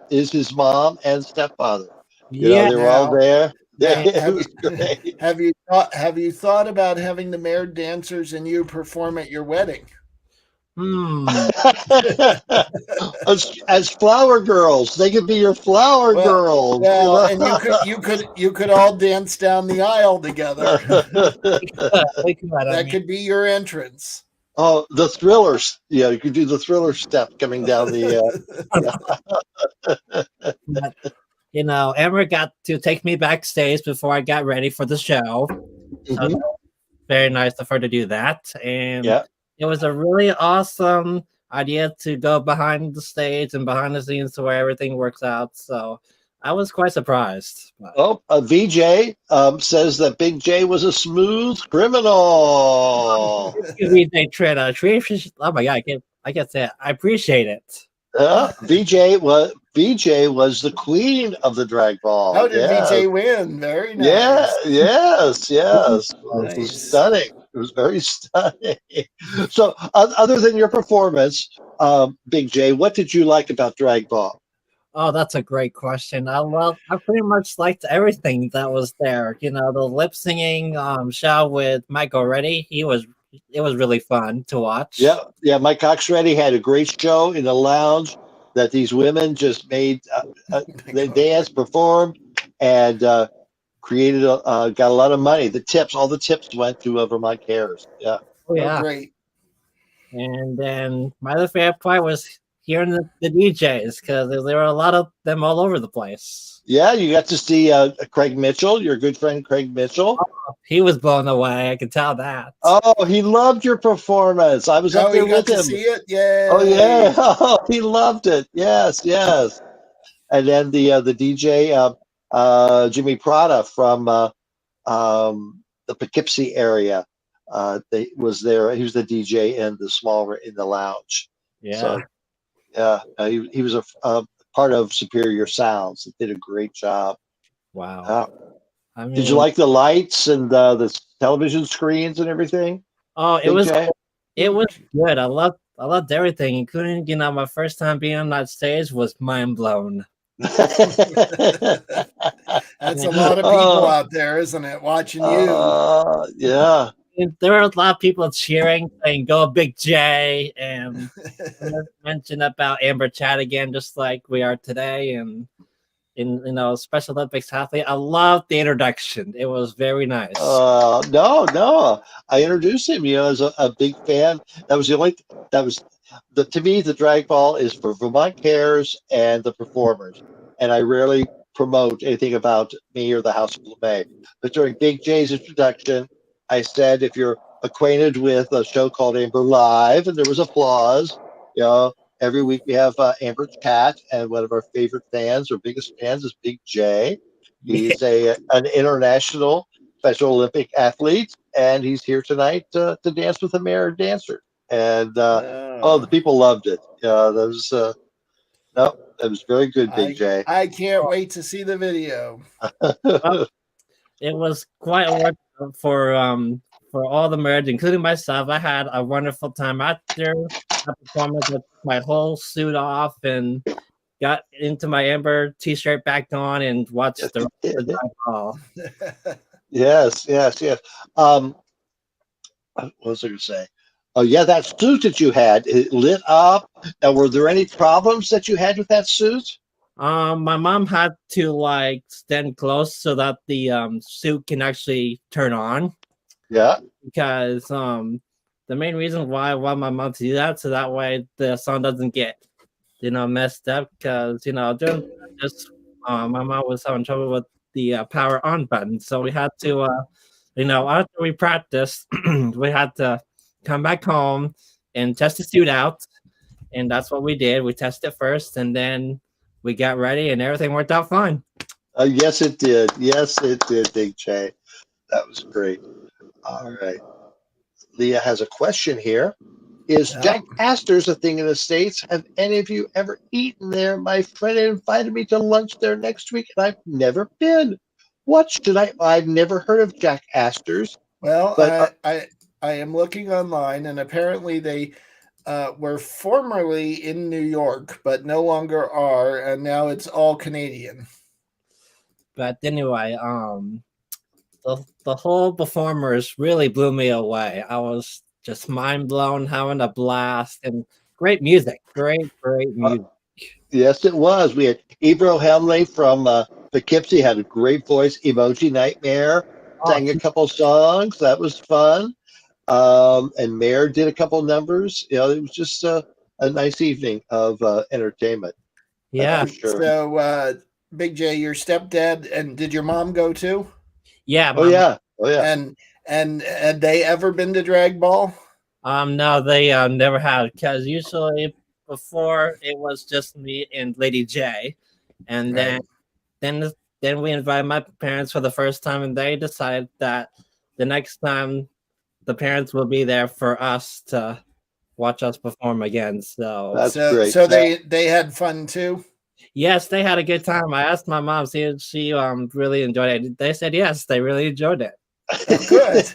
is his mom and stepfather. They were all there. It was great. Have you thought about having the mare dancers and you perform at your wedding? as flower girls, they could be your flower girls. Well, and you could all dance down the aisle together. That could be your entrance. Oh, the thrillers! Yeah, you could do the thriller step coming down the. Amber got to take me backstage before I got ready for the show. So very nice of her to do that, and it was a really awesome idea to go behind the stage and behind the scenes to where everything works out. So I was quite surprised. Oh, VJ says that Big J was a smooth criminal. VJ Trina, oh my god, I can't say it. I appreciate it. VJ was the queen of the drag ball. How did VJ win? Very nice. Yes. Nice. It was stunning. It was very stunning. So, other than your performance, Big J, what did you like about drag ball? Oh, that's a great question. I pretty much liked everything that was there. You know, the lip singing show with Michael Reddy. It was really fun to Yeah, watch. yeah. Mike Coxready had a great show in the lounge that these women just made. They danced, performed, and created. Got a lot of money. The tips, all the tips went to Vermont Cares. Yeah, Oh Oh, yeah. great. And then my other favorite part was hearing the DJs because there were a lot of them all over the place. yeah. You got to see Craig Mitchell, your good friend Craig Mitchell. He was blown away. I could tell that. Oh, he loved your performance. I was up Oh, there you with got to him. see it? Oh yeah, Yay. oh, he loved it. Yes, yes. And then the DJ Jimmy Prada from the Poughkeepsie area. They was there. He was the DJ in the lounge. Yeah. So yeah, he was a part of Superior Sounds. They did a great job. Wow. Uh, I did you mean, like the lights and the television screens and everything, oh, Big J? it was good. I loved everything, including my first time being on that stage was mind blown. That's a lot of people Oh, out there, isn't it? Watching you. yeah. And there were a lot of people cheering, saying "Go Big J," and mention about Amber Chat again, just like we are today, and in Special Olympics athlete. I loved the introduction. It was very nice. No, no. I introduced him, as a big fan. That was the only. That was to me, the drag ball is for Vermont Cares and the performers, and I rarely promote anything about me or the House of LeMay. But during Big J's introduction, I said, if you're acquainted with a show called Amber Live, and there was applause. You know, every week we have Amber Chat, and one of our favorite fans or biggest fans is Big J. He's an international Special Olympic athlete, and he's here tonight to dance with the mayor dancer. And oh, the Oh, people loved it. That was no, that was very good, Big J. I can't wait to see the video. Well, it was quite a work for all the merge, including myself. I had a wonderful time after the performance. I took my whole suit off and got into my Amber t-shirt back on and watched the rest of the drag ball. Yes, yes, yes. What was I going to say? Oh yeah, that suit that you had, it lit up. Now, were there any problems that you had with that suit? My mom had to like stand close so that the suit can actually turn on Yeah. because the main reason why I want my mom to do that so that way the song doesn't get messed up because during this my mom was having trouble with the power on button, so we had to after we practiced we had to come back home and test the suit out, and that's what we did. We tested first and then we got ready and everything worked out fine. Yes, it did. Yes, it did, Big J. That was great. All right. Leah has a question here. Is Yeah. Jack Astor's a thing in the States? Have any of you ever eaten there? My friend invited me to lunch there next week, and I've never been. What should I? I've never heard of Jack Astor's, Well, but I am looking online, and apparently they were formerly in New York, but no longer are, and now it's all Canadian. But anyway, the whole performers really blew me away. I was just mind blown, having a blast, and great music. Great music. yes, it was. We had Ebro Hemley from Poughkeepsie had a great voice. Emoji Nightmare Oh, sang a couple songs. That was fun. And Mayor did a couple numbers. It was just a nice evening of entertainment. That's yeah, for sure. So, Big J, your stepdad, and did your mom go too? yeah. Oh yeah, oh yeah. And had they ever been to drag ball? No, they never had because usually before it was just me and Lady J, and Right. then we invited my parents for the first time, and they decided that the next time the parents will be there for us to watch us perform again. So That's So great. so they had fun too. yes, they had a good time. I asked my mom, see if she really enjoyed it. They said yes, they really enjoyed it. Oh, good.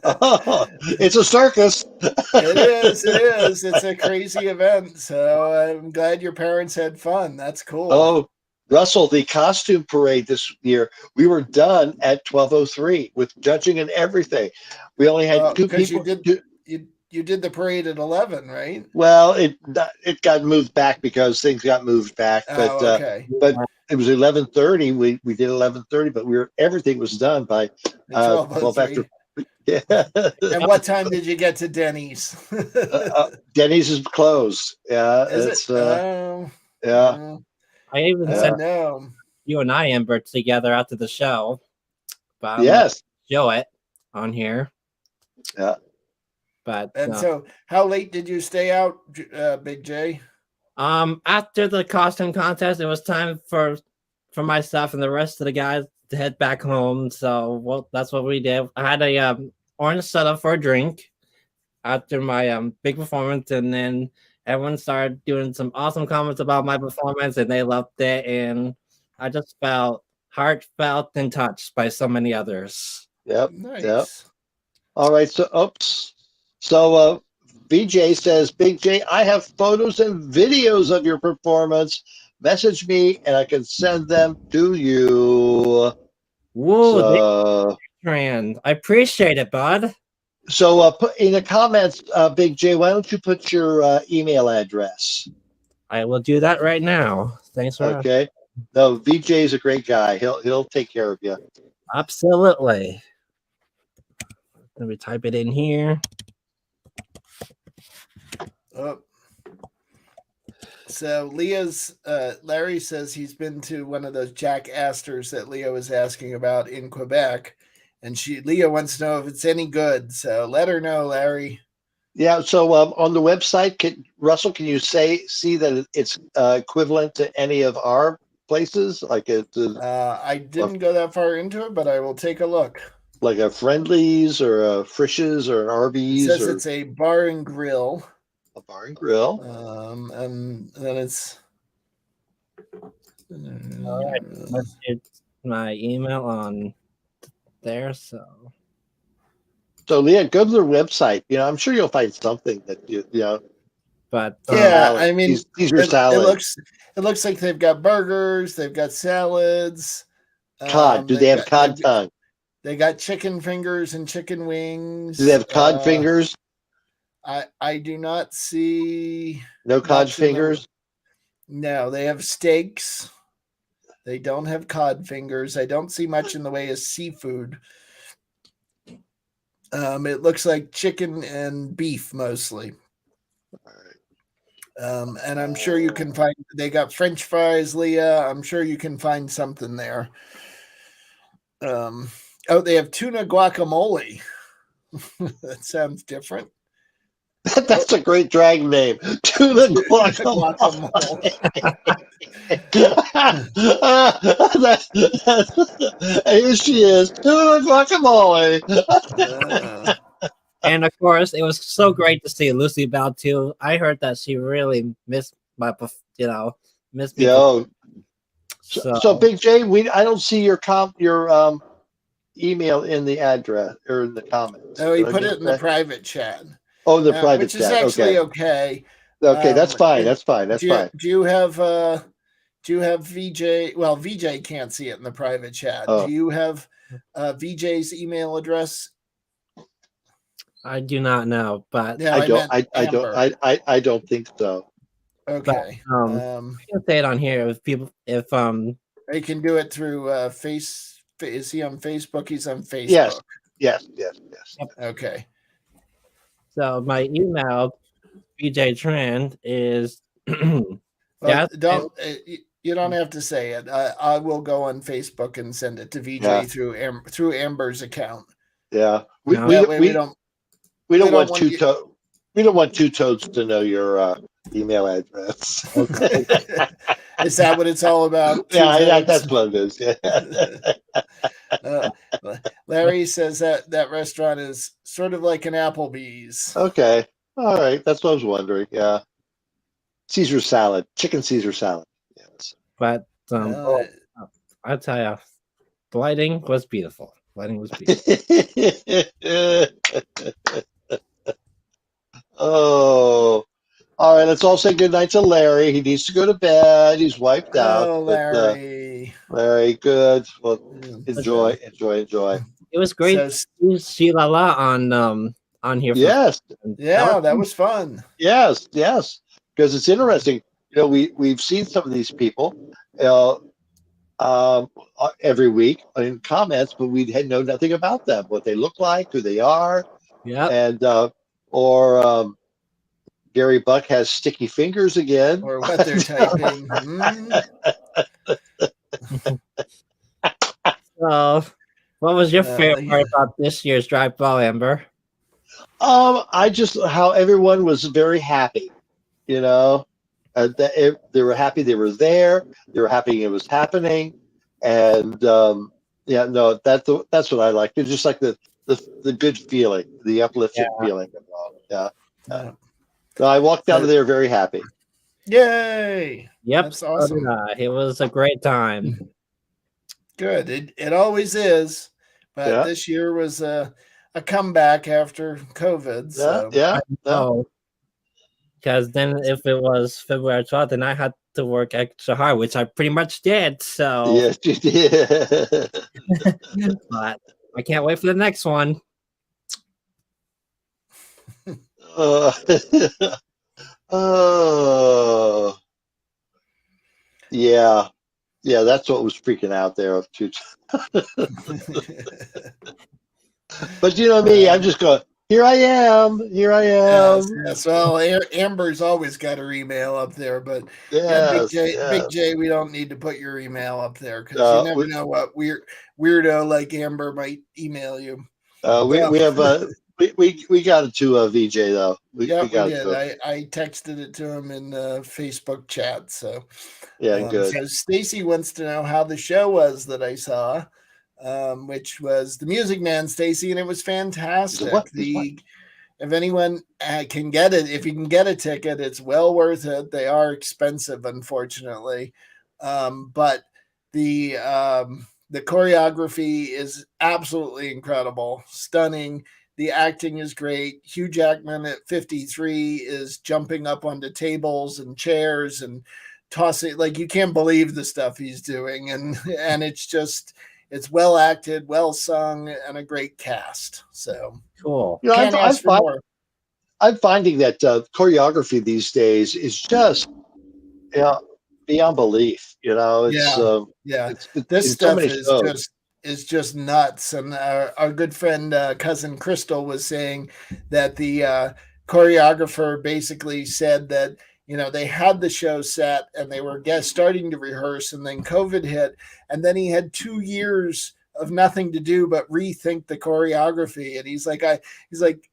Oh, It's a circus. It is. It is. It's a crazy event. So I'm glad your parents had fun. That's cool. Oh, Russell, the costume parade this year, we were done at 12:03 with judging and everything. We only had two Because people. you did the parade at 11, right? Well, it got moved back because things got moved back, Oh, okay. but it was 11:30. We did 11:30, but everything was done by At 12 after. 12:03. Yeah. And what time did you get to Denny's? Denny's is closed. Yeah, Is it's it? Oh, yeah. I even I sent don't know. you and I, Amber, together after the show. But I'm Yes. show it on here. Yeah. But And so, how late did you stay out, Big J? after the costume contest, it was time for myself and the rest of the guys to head back home. So, well, that's what we did. I had a orange soda for a drink after my big performance, and then everyone started doing some awesome comments about my performance, and they loved it. And I just felt heartfelt and touched by so many others. Yep. Nice. Yep. All right. So, oops. So, VJ says, Big J, I have photos and videos of your performance. Message me and I can send them to you. Whoa, So, Trans. I appreciate it, bud. so put in the comments, Big J, why don't you put your email address? I will do that right now. Thanks for Okay. No, VJ is a great guy. He'll take care of you. Absolutely. Let me type it in here. Oh. So Larry says he's been to one of those Jack Astors that Leah was asking about in Quebec, and Leah wants to know if it's any good. So let her know, Larry. Yeah. So on the website, Russell, can you see that it's equivalent to any of our places? Like I didn't go that far into it, but I will take a look. Like a Friendlies or a Frisch's or an Arby's? It says it's a bar and grill. A bar and grill. And then it's. All right. Let's get my email on there. So Leah, go to their website. I'm sure you'll find something that you know. But yeah, I mean, Caesar salad. It looks like they've got burgers, they've got salads. Cod. Do they have cod tongue? They got chicken fingers and chicken wings. Do they have cod fingers? I do not see. No cod fingers? No, they have steaks. They don't have cod fingers. I don't see much in the way of seafood. It looks like chicken and beef mostly. And I'm sure you can find, they got French fries, Leah. I'm sure you can find something there. They have tuna guacamole. That sounds different. That's a great drag name. Tuna guacamole. Here she is. Tuna guacamole. and of course, it was so great to see Lucy Bell too. I heard that she really missed my, missed me. Yo. So Big J, I don't see your email in the address or in the comments. Oh, he put it in the private chat. Oh, the private which chat. is actually okay. Okay, that's fine. That's fine. That's fine. Do you have VJ? Well, VJ can't see it in the private chat. Oh. Do you have VJ's email address? I do not know, but yeah, I don't think so. Okay. But, I can say it on here if they can do it through Is he on Facebook? He's on Facebook. Yes. Okay. So my email, BJ Trend, is you don't have to say it. I will go on Facebook and send it to VJ through Amber's account. Yeah, we don't want two toads to know your email address. Okay. Is that what it's all about? Yeah, that's what it is. Yeah. Larry says that restaurant is sort of like an Applebee's. Okay. All right. That's what I was wondering. Yeah. Caesar salad, chicken Caesar salad. Yes. But I'll tell you, the lighting was beautiful. Oh, all right. Let's all say goodnight to Larry. He needs to go to bed. He's wiped out. Oh, But Larry. Larry, good. Well, Yeah, enjoy, so, enjoy, enjoy. It was so great to see Sheila La on here for Yes, that was yeah, that was fun. yes, yes. Because it's interesting. We've seen some of these people uh, every week in comments, but we had know nothing about them, what they look like, who they are, yep. and or Gary Buck has sticky fingers again. Or what they're typing. So, what was your favorite Yeah. part about this year's Drive Ball, Amber? I just how everyone was very happy, you know, they were happy they were there. They were happy it was happening, and yeah, no, that's what I like. It's just like the good feeling, the uplifting Yeah. feeling of it all. Yeah, yeah. Yeah. So I walked out So- of there very happy. Yay. Yep. That's so awesome. did I. It was a great time. Good. It always is. But Yeah. this year was a comeback after COVID. Yeah, So yeah, yeah. So, because then if it was February 12th, then I had to work extra hard, which I pretty much did. So, Yes, you did. but I can't wait for the next one. Uh, oh, yeah, yeah. That's what was freaking out there too. But you know me, I'm just going. Here I am. Here I am. yes. Well, Amber's always got her email up there, but Yes, Big yes. J, we don't need to put your email up there because Uh, you never we- know what weirdo like Amber might email you. we have we got it to VJ though. We We got it did. to him. I texted it to him in the Facebook chat. So Yeah, good. So Stacy wants to know how the show was that I saw, which was the Music Man, Stacy, and it was fantastic. What? If anyone can get it, if you can get a ticket, it's well worth it. They are expensive, unfortunately, but the choreography is absolutely incredible, stunning. The acting is great. Hugh Jackman at 53 is jumping up onto tables and chairs and tossing, like, you can't believe the stuff he's doing, and it's well acted, well sung, and a great cast. So Cool. You know, can't ask for more. I'm finding that choreography these days is just beyond belief. You know, it's This in so stuff many is shows. just nuts. And our good friend cousin Crystal was saying that the choreographer basically said that they had the show set and they were starting to rehearse, and then COVID hit, and then he had 2 years of nothing to do but rethink the choreography. And he's like,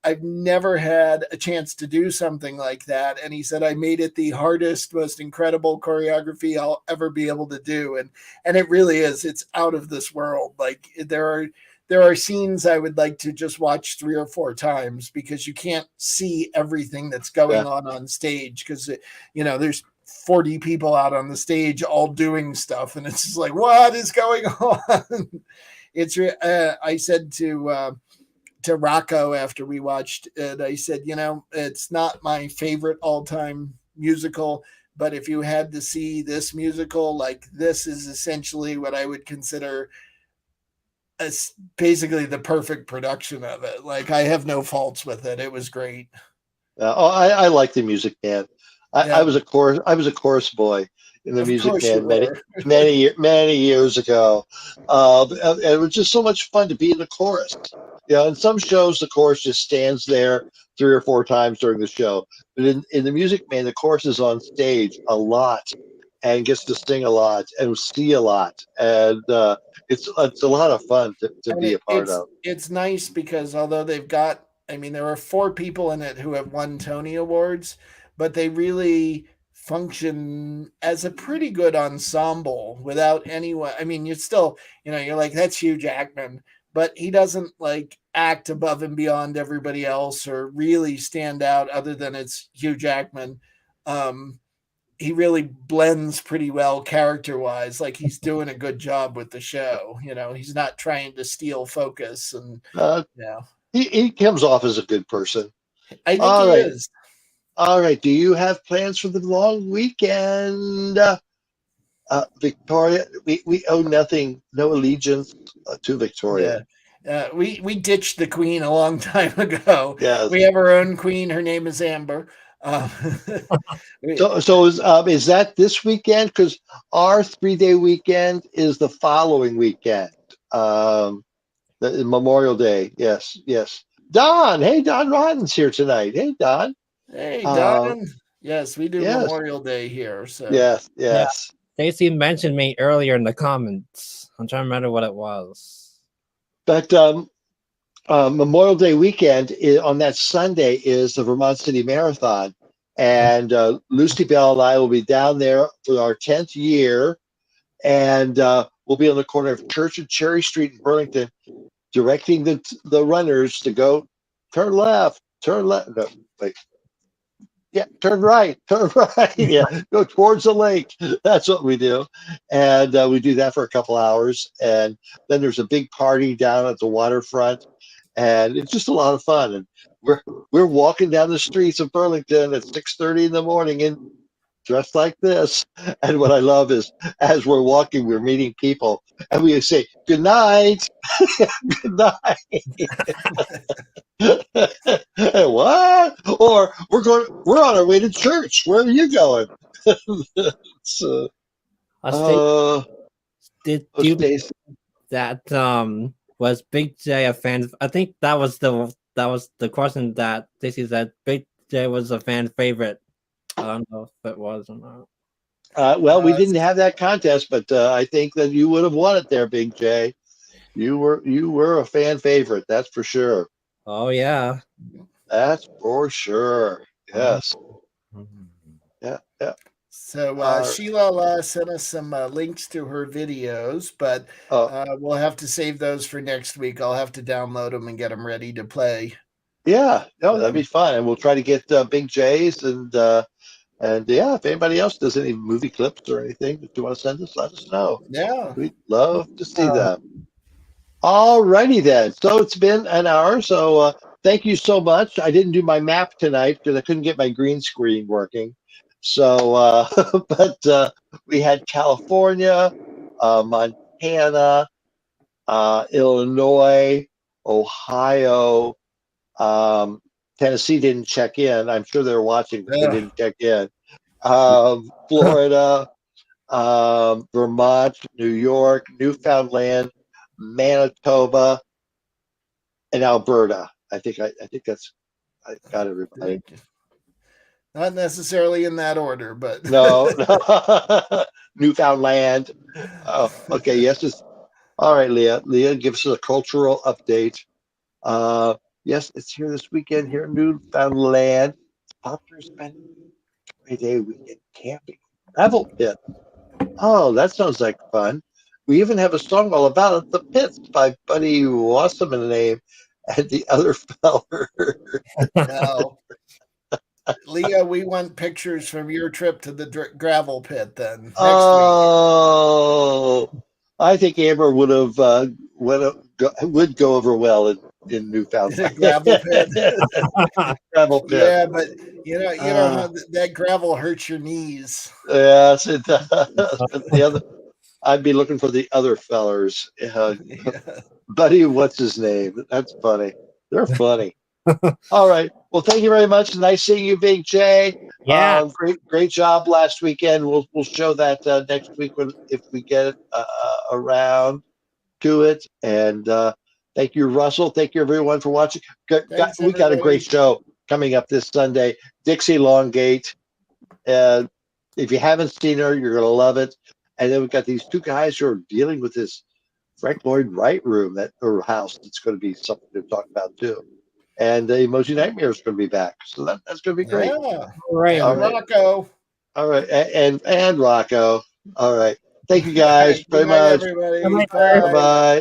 I've never had a chance to do something like that. And he said, I made it the hardest, most incredible choreography I'll ever be able to do. And it really is. It's out of this world. Like there are scenes I would like to just watch 3 or 4 times because you can't see everything that's going on stage. Cause there's 40 people out on the stage all doing stuff. And it's just like, what is going on? I said to Rocco after we watched it, I said, it's not my favorite all-time musical, but if you had to see this musical, like, this is essentially what I would consider as basically the perfect production of it. Like, I have no faults with it. It was great. I like the Music Man. I was a chorus boy in the Music Man many years ago. It was just so much fun to be in the chorus. In some shows the chorus just stands there 3 or 4 times during the show, but in the Music Man the chorus is on stage a lot and gets to sing a lot and see a lot, and it's a lot of fun to be a part of. It's nice because although there are 4 people in it who have won Tony Awards, but they really function as a pretty good ensemble without anyone. I mean, you're still, you're like, that's Hugh Jackman, but he doesn't like act above and beyond everybody else or really stand out other than it's Hugh Jackman. He really blends pretty well character wise. Like, he's doing a good job with the show. He's not trying to steal focus, and He comes off as a good person. I think he is. All right. Do you have plans for the long weekend, Victoria? We owe nothing, no allegiance to Victoria. Yeah. We ditched the queen a long time ago. Yes. We have our own queen. Her name is Amber. Um, we, So is that this weekend? Because our 3-day weekend is the following weekend, the Memorial Day. Yes, yes. Don, hey, Don Rodden's here tonight. Hey, Don. hey, Uh, Don. Yes, we do yes, Memorial Day here. So yes, Yeah, yes. Stacy mentioned me earlier in the comments. I'm trying to remember what it was. But Memorial Day weekend on that Sunday is the Vermont City Marathon, and Lucy Bell and I will be down there for our 10th year, and we'll be on the corner of Church and Cherry Street in Burlington, directing the runners to go turn left, turn left. No, wait. Yeah, turn right, turn right. Yeah, go towards the lake. That's what we do, and we do that for a couple hours, and then there's a big party down at the waterfront, and it's just a lot of fun. And we're walking down the streets of Burlington at 6:30 in the morning, and dressed like this. And what I love is, as we're walking, we're meeting people, and we say good night, good night. What? Or we're on our way to church. Where are you going? So, Did oh, you Stacy. that was Big J a fan? I think that was the question that Stacy said. Big J was a fan favorite. I don't know if it was or not. Well, we didn't have that contest, but I think that you would have won it there, Big J. You were a fan favorite, that's for sure. Oh yeah. That's for sure. Yes. Yeah. Yeah. So Sheila sent us some links to her videos, but we'll have to save those for next week. I'll have to download them and get them ready to play. Yeah. No, that'd be fun, and we'll try to get Big J's and yeah, if anybody else does any movie clips or anything that you want to send us, let us know. Yeah. We'd love to see them. All righty then. So it's been an hour. So thank you so much. I didn't do my map tonight because I couldn't get my green screen working. So, but we had California, Montana, Illinois, Ohio. Tennessee didn't check in. I'm sure they're watching, but they didn't check in. Florida, Vermont, New York, Newfoundland, Manitoba, and Alberta. I think that's I got everybody. Not necessarily in that order, but no. Newfoundland. Oh, okay. Yes. All right, Leah. Leah gives us a cultural update. Yes, it's here this weekend here in Newfoundland. Popular spending 3-day weekend camping. Gravel pit. Oh, that sounds like fun. We even have a song all about it. The Pits by Buddy Wasserman name and the other feller. No. Leah, we want pictures from your trip to the gravel pit then next week. I think Amber would go over well in Newfoundland. Gravel pit. Gravel pit. Yeah, but you know how that gravel hurts your knees. Yes, it does. But I'd be looking for the other fellers. Buddy, what's his name? That's funny. They're funny. All right. Well, thank you very much. Nice seeing you, Big J. Yeah. Great job last weekend. We'll show that next week if we get around to it. And thank you, Russell. Thank you, everyone, for watching. We got a great show coming up this Sunday. Dixie Longate. If you haven't seen her, you're going to love it. And then we've got these two guys who are dealing with this Frank Lloyd Wright room or house. It's going to be something to talk about too. And the Emoji Nightmare is going to be back, so that's going to be great. Yeah, right. Rocco. All right, and Rocco. All right, thank you guys very much. Everybody. Bye.